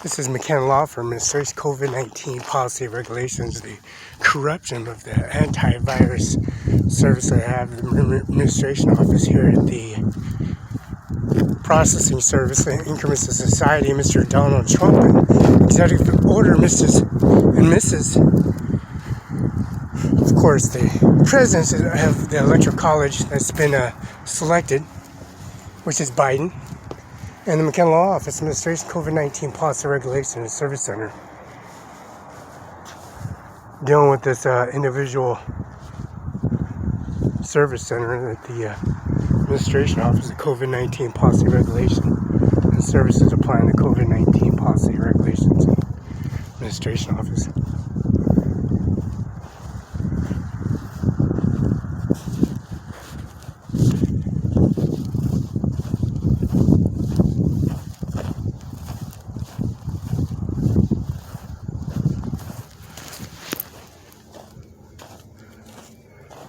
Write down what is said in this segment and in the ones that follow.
This is McKenna Law Firm. Administrates COVID-19 policy regulations, the corruption of the antivirus service. I have the administration office here at the processing service, the Increments of Society, Mr. Donald Trump, and executive order, Mrs. and Mrs. Of course, the presidents of the electoral college that's been selected, which is Biden. And the McKenna Law Office, Administration COVID-19 Policy Regulation and Service Center, dealing with this individual service center at the Administration Office of COVID-19 Policy Regulation and Services, applying the COVID-19 Policy Regulations and Administration Office.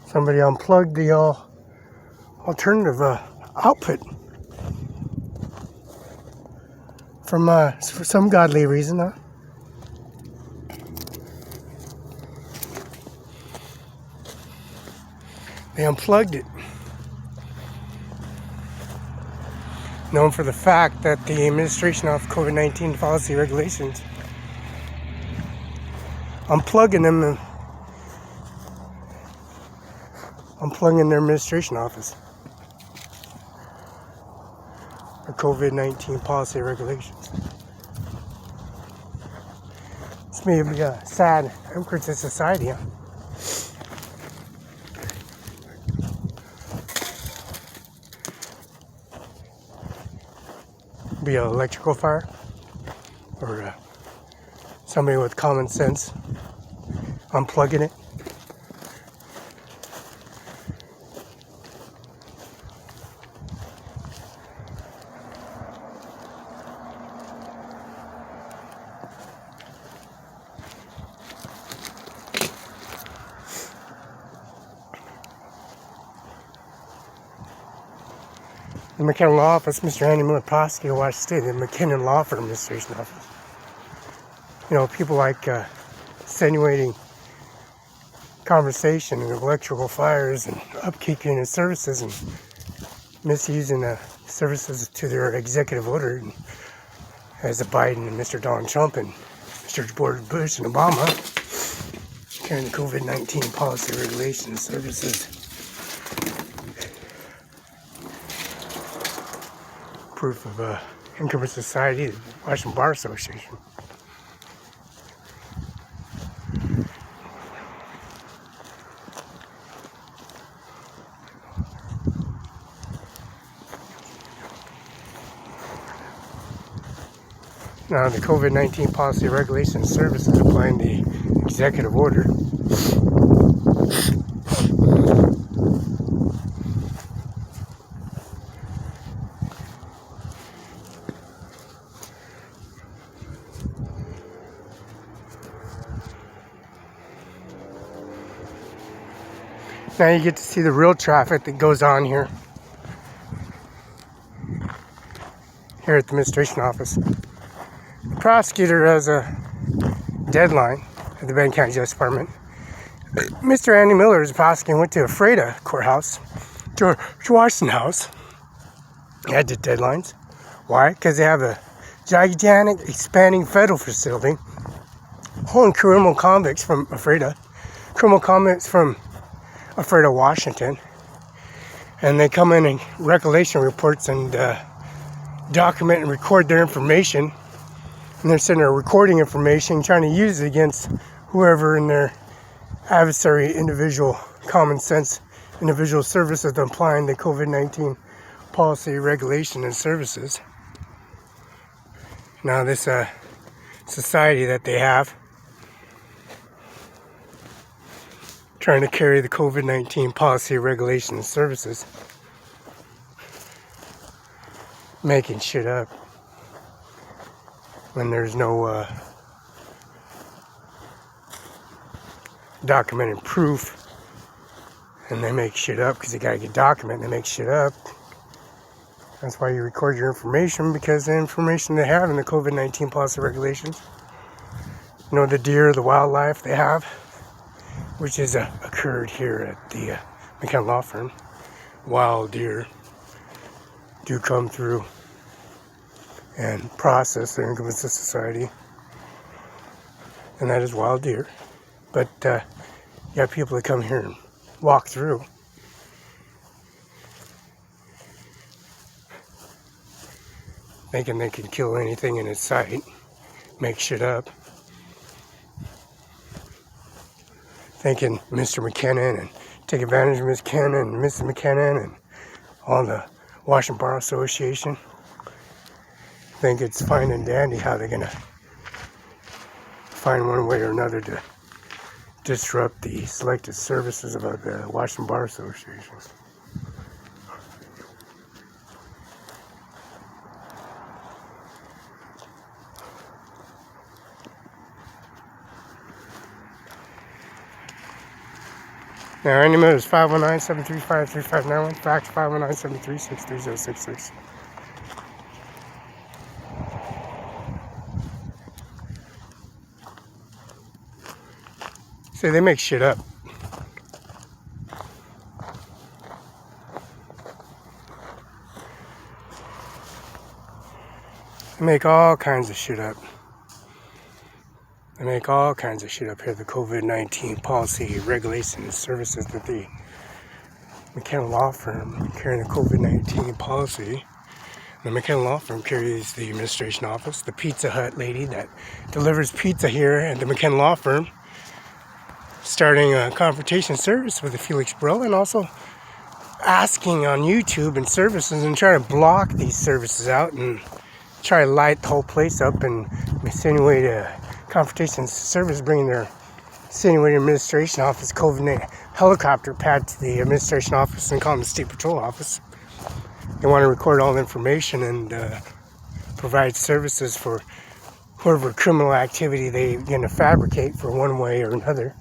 Somebody unplugged the alternative output for some godly reason. They unplugged it, known for the fact that the administration of COVID-19 policy regulations unplugging them and unplugging their administration office for COVID-19 policy regulations. This may be a sad ANCRES in society, huh? Be an electrical fire, or somebody with common sense unplugging it. The McKenna Law Office, Mr. Andy Miller, prosecutor, Washington State, the McKenna Law Firm Administration Office. You know, people like insinuating conversation and electrical fires and upkeeping of services and misusing the services to their executive order, and as a Biden and Mr. Donald Trump and Mr. George Bush and Obama carrying the COVID-19 policy regulations services. Proof of Income Society, the Washington Bar Association. Now, the COVID-19 policy regulation services applying the executive order. Now you get to see the real traffic that goes on here at the administration office. The prosecutor has a deadline at the Benton County Justice Department. Mr. Andy Miller, as a prosecutor, went to a FREDA courthouse, George Washington House. He had the deadlines. Why? Because they have a gigantic, expanding federal facility holding criminal convicts from FREDA, criminal convicts from FREDA, Washington, and they come in and recollection reports and document and record their information, and they're sitting there recording information, trying to use it against whoever in their adversary individual common sense individual services applying the COVID-19 policy regulation and services. Now this society that they have trying to carry the COVID-19 policy regulation and services, making shit up when there's no documented proof, and they make shit up because they gotta get documented. They make shit up. That's why you record your information, because the information they have in the COVID-19 policy regulations, you know, the deer, the wildlife they have, which has occurred here at the McKenna Law Firm. Wild deer do come through and process their income into society, and that is wild deer. But you have people that come here and walk through, thinking they can kill anything in its sight, make shit up, thinking Mr. McKenna and take advantage of Miss Kenna and Mrs. McKenna and all the Washington Bar Association. Think it's fine and dandy how they're gonna find one way or another to disrupt the selected services of the Washington Bar Association. Now, our number is 519-735-3591, fax 519-736-3066. See, they make shit up. They make all kinds of shit up. They make all kinds of shit up here. The COVID-19 policy, regulations, services that the McKenna Law Firm carrying the COVID-19 policy. The McKenna Law Firm carries the administration office. The Pizza Hut lady that delivers pizza here at the McKenna Law Firm, starting a confrontation service with the Felix Barela, and also asking on YouTube and services and try to block these services out and try to light the whole place up and insinuate a confrontation service, bringing their insinuated administration office COVID-19 helicopter pad to the administration office and call them the State Patrol office. They want to record all the information and provide services for whatever criminal activity they're going to fabricate for one way or another.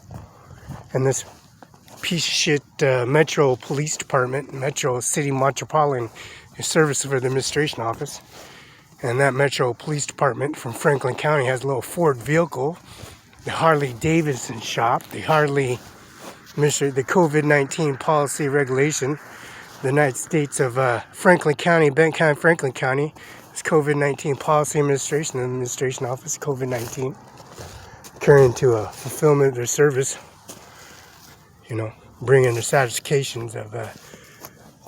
And this piece of shit Metro Police Department, Metro City Metropolitan Service for the administration office, and that Metro Police Department from Franklin County has a little Ford vehicle, the Harley Davidson shop, the COVID-19 policy regulation, the United States of Franklin County, Benton County, Franklin County, this COVID-19 policy administration office, COVID-19, carrying to a fulfillment of their service, you know, bringing the satisfactions of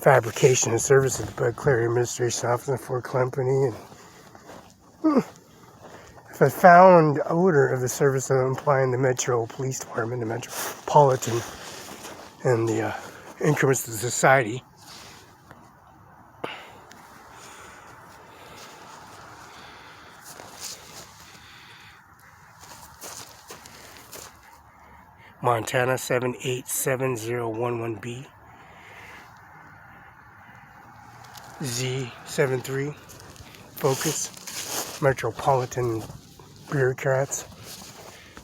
fabrication and services by Clary Administration Office and Fort Company. And if I found odor of the service of implying the Metro Police Department, the Metropolitan, and the increments of society, Montana 787011B, Z73, Focus, Metropolitan bureaucrats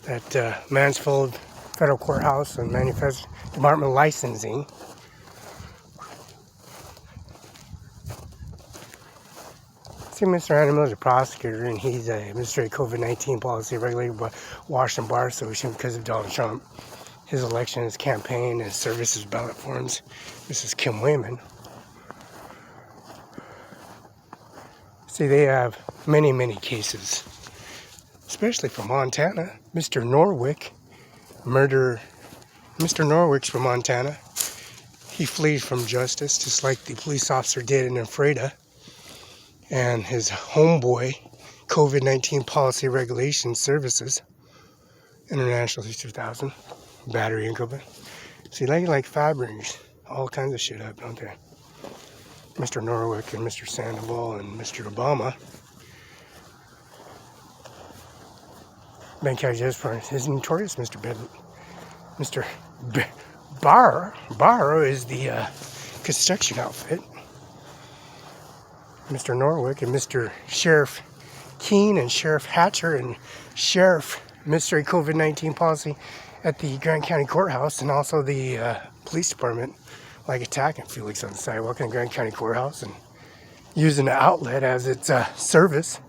at Mansfield Federal Courthouse and Manufacturing Department Licensing. See, Mr. Animal is a prosecutor, and he's a administrative COVID-19 policy regulated by Washington Bar Association because of Donald Trump, his election, his campaign, his services, ballot forms. This is Kim Wayman. See, they have many, many cases, especially from Montana. Mr. Norwick, murder. Mr. Norwick's from Montana. He flees from justice, just like the police officer did in Ephrata. And his homeboy, COVID-19 policy regulation services, International 2000, battery incumbent. See, they like fabrics, all kinds of shit up, don't they? Mr. Norwick and Mr. Sandoval and Mr. Obama. Ben Kajespar is notorious, Mr. Barr is the construction outfit. Mr. Norwick and Mr. Sheriff Keene and Sheriff Hatcher and Sheriff Mystery COVID-19 policy at the Grant County Courthouse, and also the police department, like attacking Felix on the sidewalk in the Grant County Courthouse and using the outlet as its service.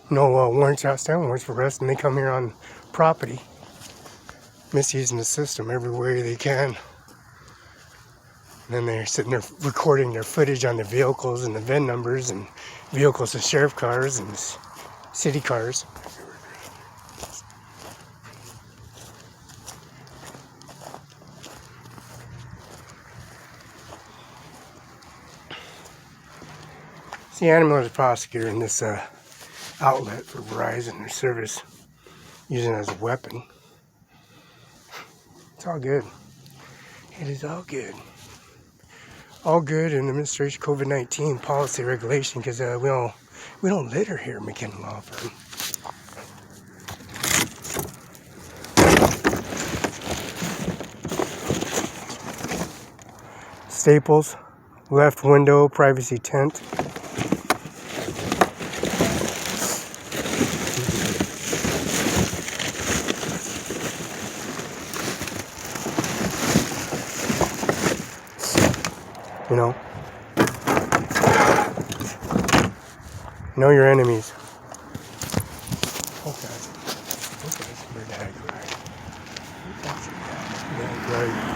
No warrants outstanding, warrants for arrest, and they come here on property, misusing the system every way they can. And then they're sitting there recording their footage on the vehicles and the VIN numbers and vehicles of sheriff cars and city cars. See, Annie Miller's a prosecutor in this outlet for Verizon, their service, using it as a weapon. It's all good. It is all good. All good in administration COVID-19 policy regulation, because we don't litter here at McKinnon Law Firm. Staples, left window, privacy tent. You know your enemies. Okay. Your dad, right? That's your dad, right?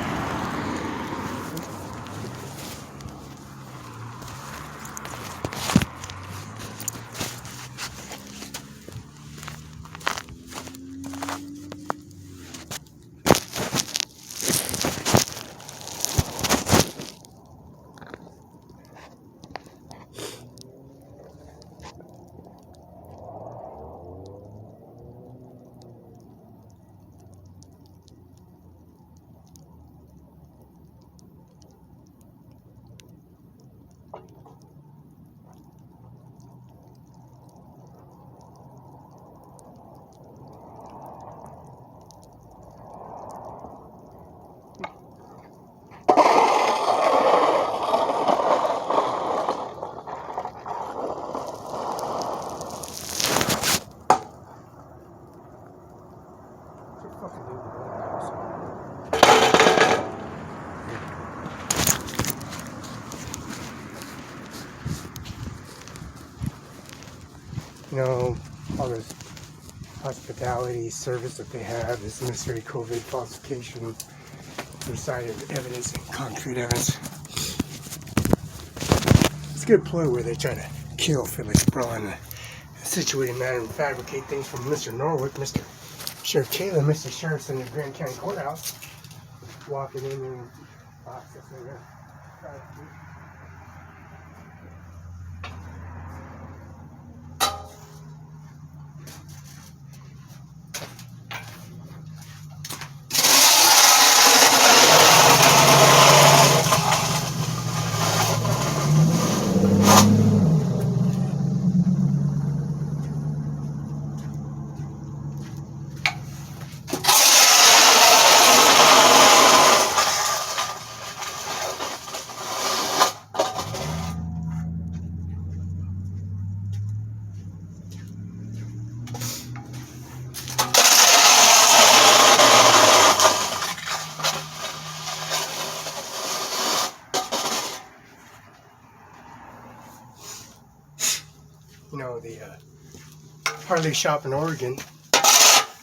You know, all this hospitality service that they have, this necessary COVID falsification, their side of evidence and concrete evidence. It's a good ploy where they try to kill Felix Bro in a situated manner and fabricate things from Mr. Norwood, Mr. Sheriff Taylor, Mr. Sheriff's in the Grand County Courthouse, walking in there and accessing there. You know, the Harley shop in Oregon,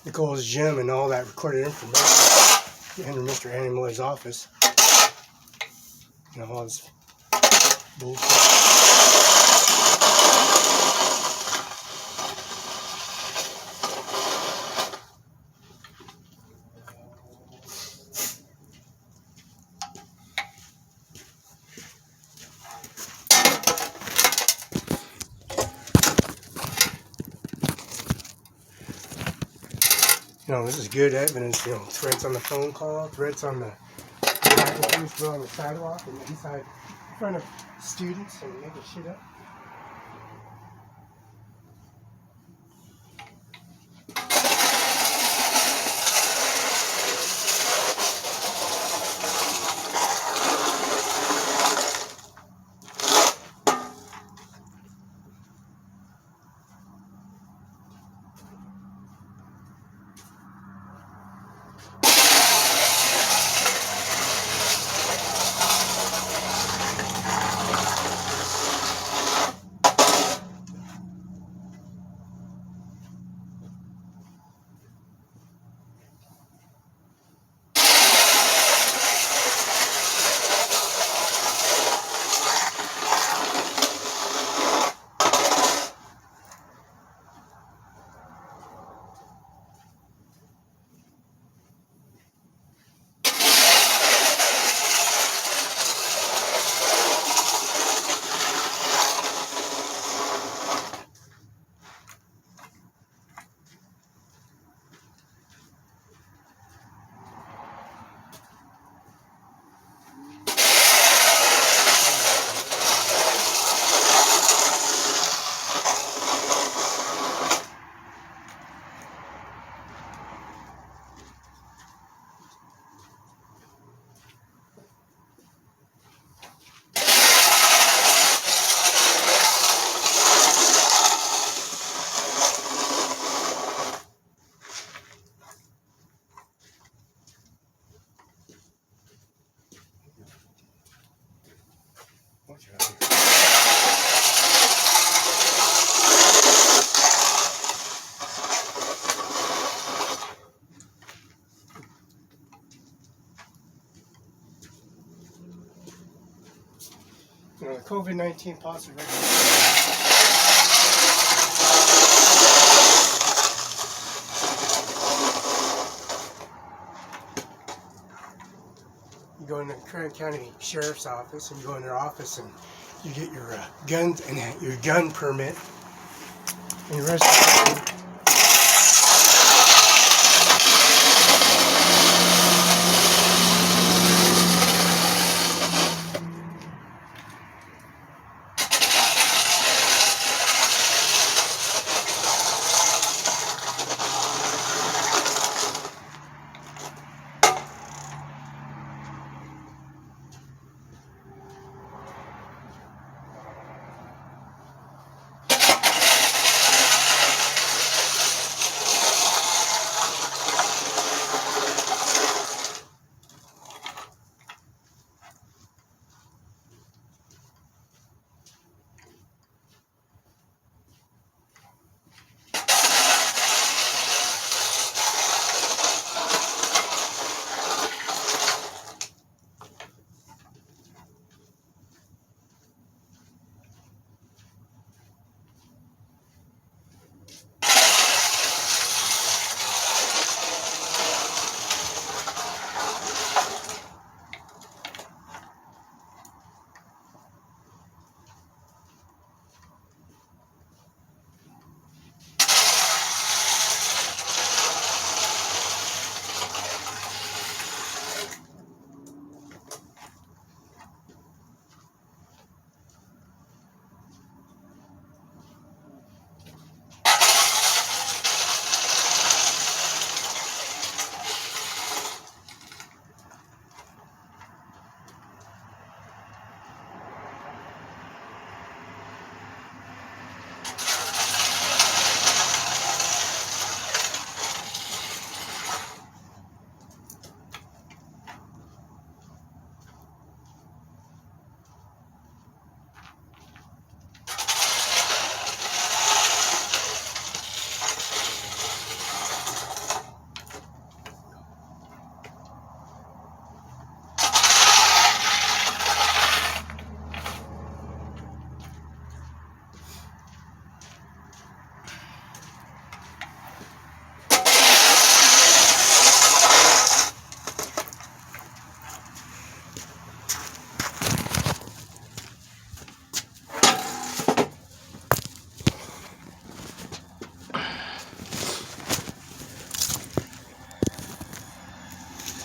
Nicole's Gym, and all that recorded information in Mr. Annie Miller's office. You know, all this bullshit. You know, this is good evidence, you know, threats on the phone call, threats on the applicants on the sidewalk and inside in front of students and making shit up. COVID-19 policy regulations. You go in the Kern County Sheriff's Office, and you go in their office, and you get your guns and your gun permit, and the rest of it.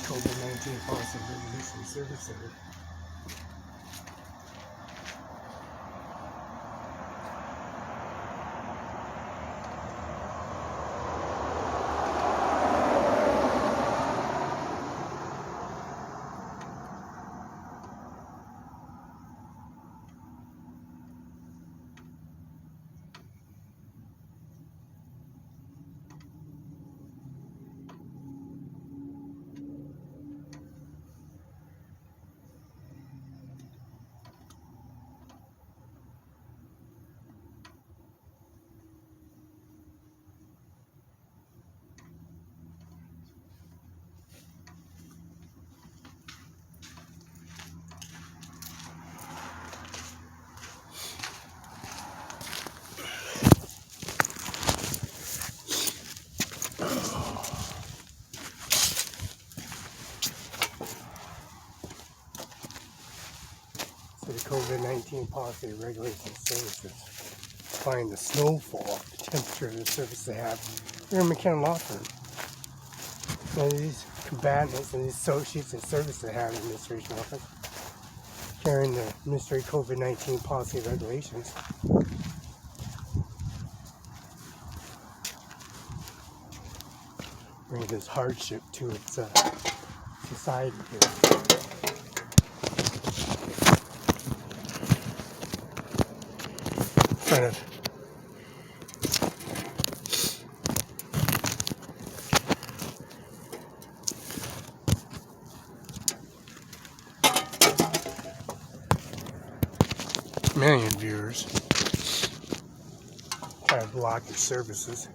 COVID-19 policy regulation service center. So the COVID-19 policy regulation services find the snowfall, the temperature of the service they have. They're a McKenna law firm. And these combatants and these associates and service they have in the administration office carrying the Ministry COVID-19 policy regulations. Bringing this hardship to its society here. Kind of million viewers try to block your services.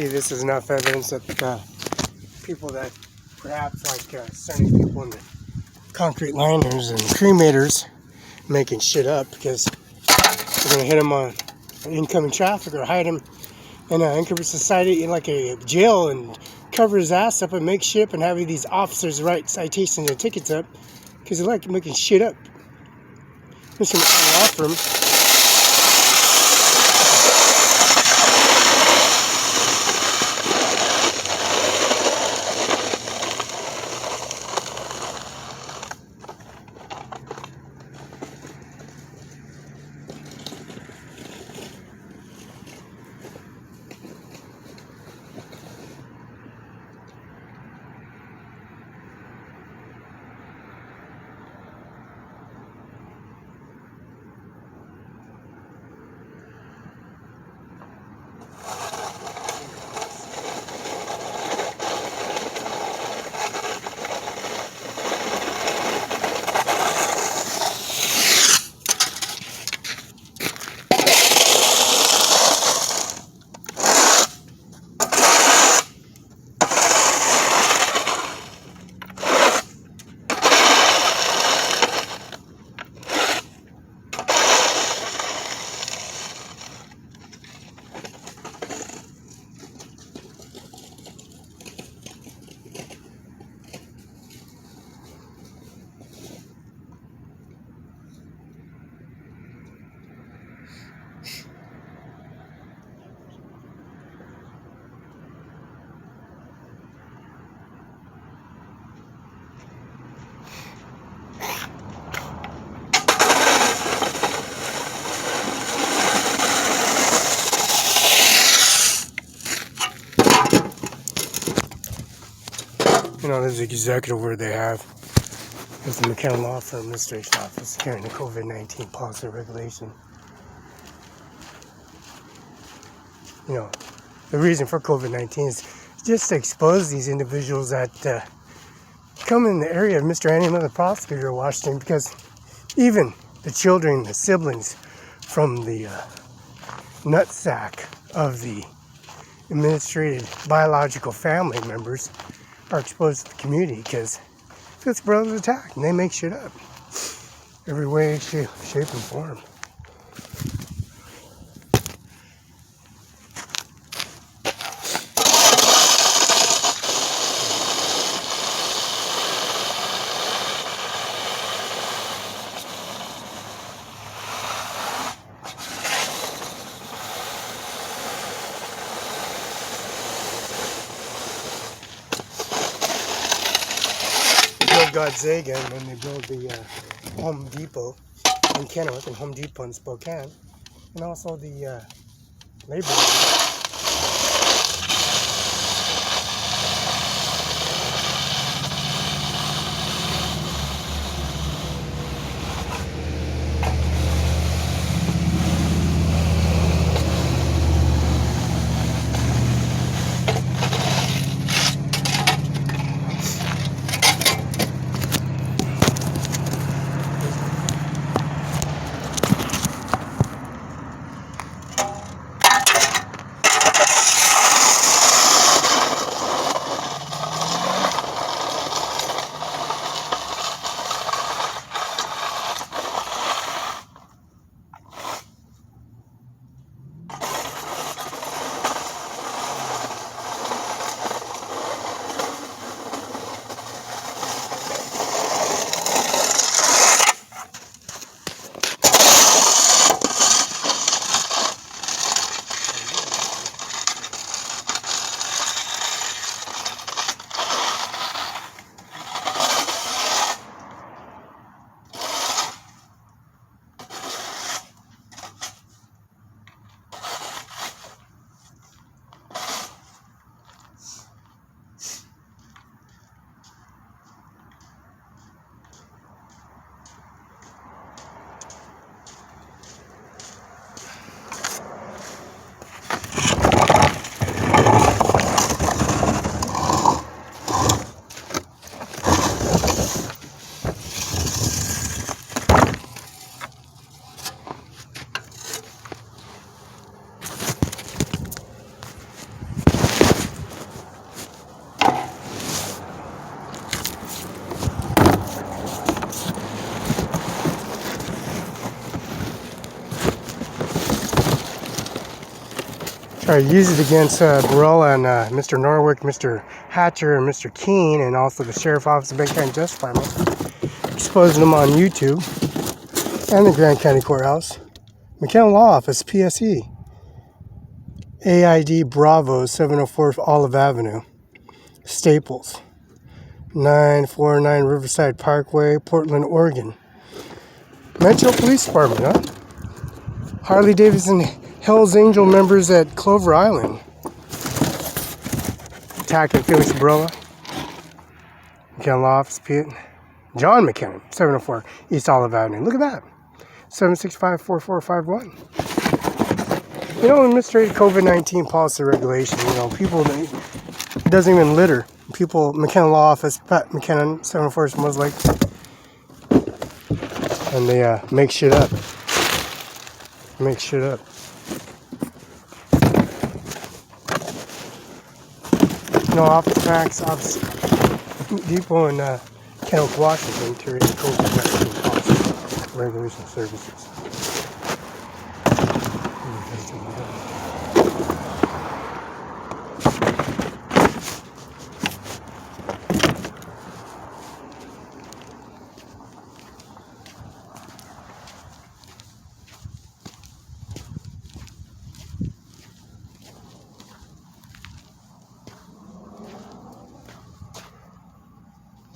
see this is enough evidence that people that perhaps like sending people in the concrete liners and cremators making shit up because they're going to hit them on incoming traffic or hide him in an Anchorage society in like a jail and cover his ass up and make shit up and having these officers write citations and tickets up because they like making shit up. Mr. Law Firm. You know, there's an executive where they have with the McKenna Law Firm Administration Office here in the COVID-19 policy regulation. You know, the reason for COVID-19 is just to expose these individuals that come in the area of Mr. Andy Miller, the prosecutor of Washington, because even the children, the siblings from the nutsack of the administrative biological family members are exposed to the community because Fitz brothers attack and they make shit up every way, shape and form. Godzilla when they build the Home Depot in Kennewick and Home Depot in Spokane, and also the labor. Try to use it against Barela and Mr. Norwick, Mr. Hatcher, and Mr. Keene, and also the Sheriff Office of Benton County Justice Department. Exposing them on YouTube and the Grand County Courthouse. McKenna Law Office, PSE. AID Bravo, 704 Olive Avenue. Staples. 949 Riverside Parkway, Portland, Oregon. Metro Police Department, huh? Harley Davidson Hells Angel members at Clover Island. Attacking Felix Barela. McKenna Law Office, John McKenna, 704 East Olive Avenue. Look at that. 765-4451. You know, administrative COVID-19 policy regulation, you know, people, it doesn't even litter. People, McKenna Law Office, Pat McKenna, 704 Smells Lake. And they make shit up. Make shit up. No office max, office depot in Kennewick, Washington, to the COVID-19 policy regulation services.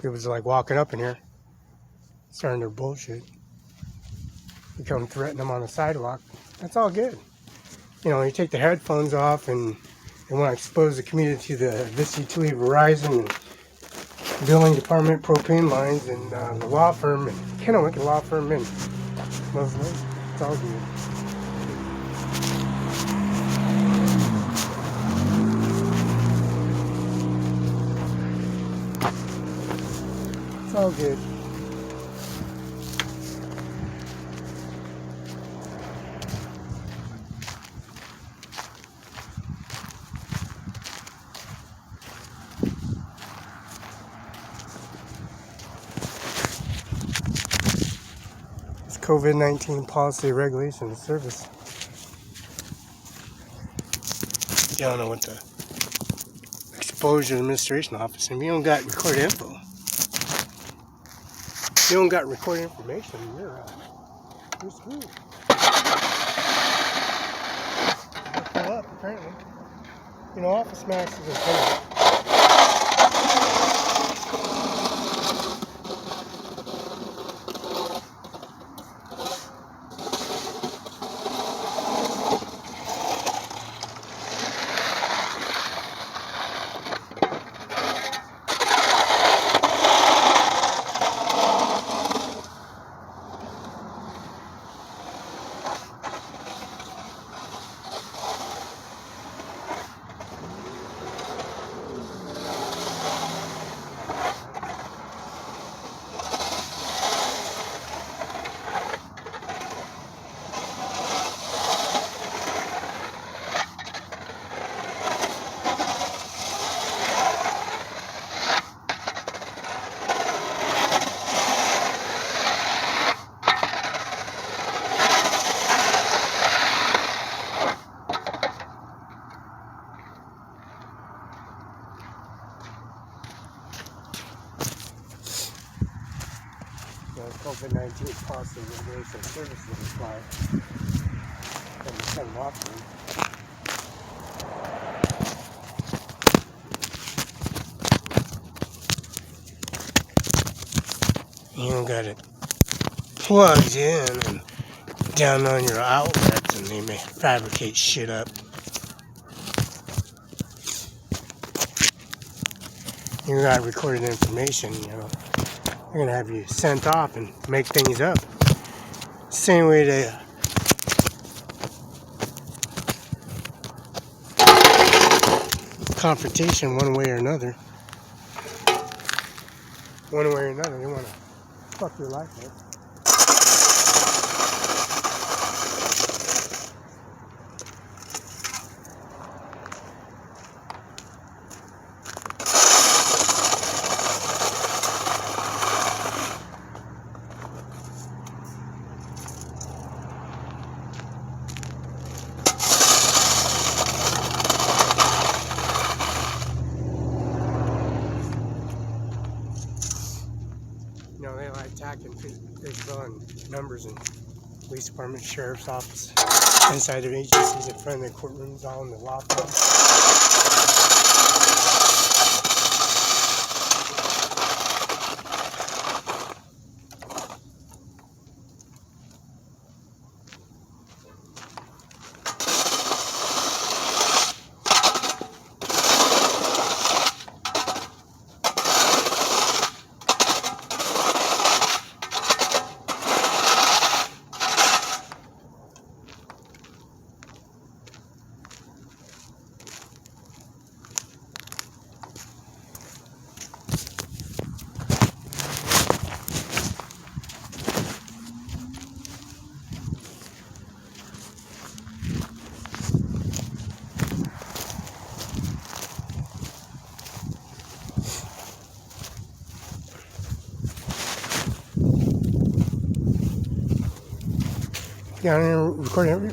People just like walking up in here, starting their bullshit. You come threaten them on the sidewalk. That's all good. You know, you take the headphones off and they want to expose the community to the Vista Utility, Verizon, and billing department, propane lines, and the law firm, and Kennewick law firm, and Muslim. It's all good. It's all good. It's COVID-19 policy regulation service. You don't know what the exposure administration office, and you don't got recorded info. You don't got recorded information, you're screwed. Pull up, apparently. You know, Office Max is important. COVID-19 policy regulation services apply from the Senate law firm. You don't got it plugged in and down on your outlets, and they may fabricate shit up. You got recorded information, you know. They're gonna have you sent off and make things up. Same way they confrontation one way or another. One way or another, they wanna fuck your life up. back and fill in numbers in police department, sheriff's office, inside of agencies, in front of the courtrooms, all in the law firms. Yeah, I'm recording every